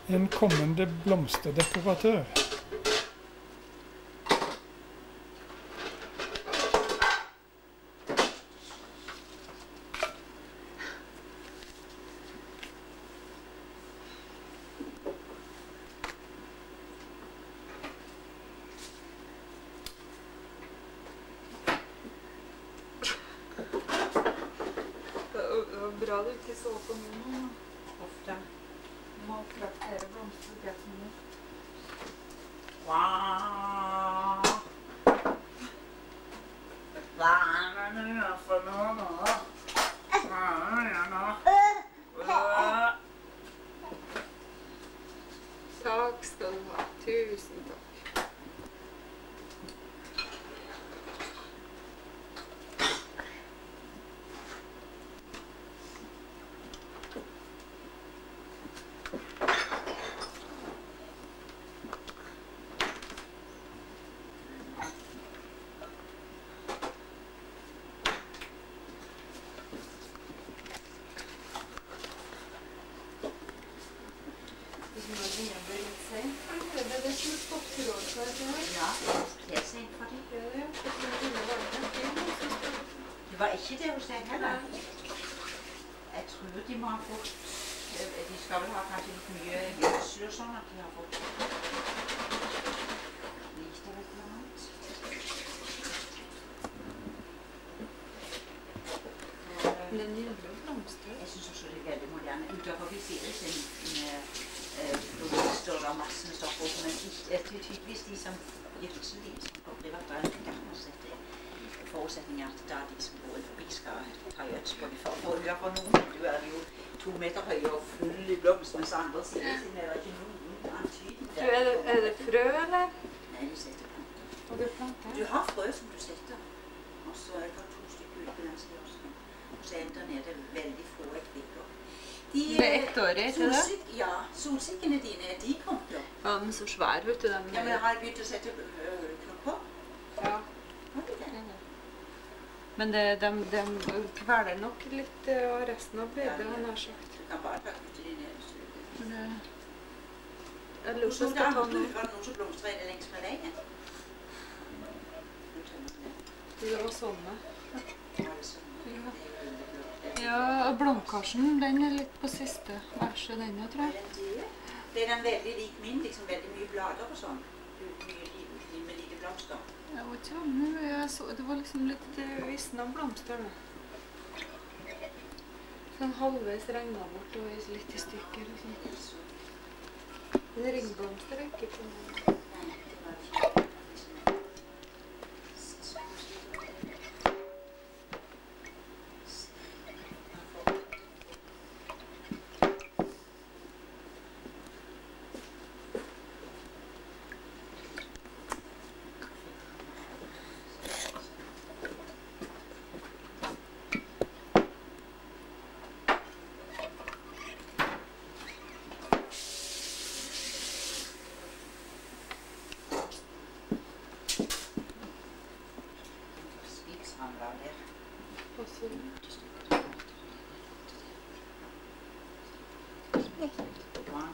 En kommende blomsterdekoratør. Det var bra du ikke så på noen. Ofte. Du må traktere blomster til at noen. Wow! Hva er det nå for noe nå? Hva er det nå? Takk skal du ha. Tusen takk. Det var ikke det hos deg heller. Jeg tror de må ha fått, de skal vel ha kanskje litt mye gjødsel og sånn at de har fått lite av et eller annet. Den gjelder blomster. Jeg synes også det er veldig moderne. Utenfor vi sier ikke blomster og masse med stoff på, men det er tydeligvis de som gjødsel de som går privat og gartner forutsetninger at da de som går forbi skal ta gjødsel på de for noen. Du er jo 2 meter høy og full i blomst, mens andre sier siden er det ikke noen antydning. Er det frø, eller? Nei, du setter planter. Og det er planter? Du har frø som du setter. Og så er det 2 stykker ut på den siden også. Og så er der nede veldig få ekvikker. Det er ettårig, ikke det? Ja, solsikkene dine, de kommer opp. Ja, men så svær, vet du. Ja, men jeg har begynt å sette knopper. Ja. Har du det? Men de kveler nok litt av resten av bildet, han har sagt. Du kan bare pakke ut de nede. Jeg lurer på om jeg skal ta noe. Var det noen som blomstret i det lengst med veien? Det var sånne. Ja, det er sånn. Ja, og blomkarsen, den er litt på siste verset, den jeg tror jeg. Det er den veldig lik min, liksom veldig mye blader og sånn. Mye liv med lite blomster. Jeg vet ikke, men jeg så, det var liksom litt visne av blomster da. Sånn halvveis regnet bort og litt i stykker og sånn. Men ringblomster er ikke på noe.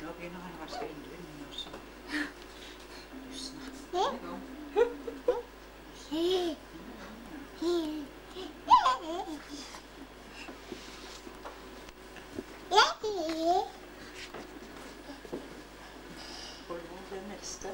Nå begynner han å vaske vinduene også. Du snakker en gang. Hold på det meste.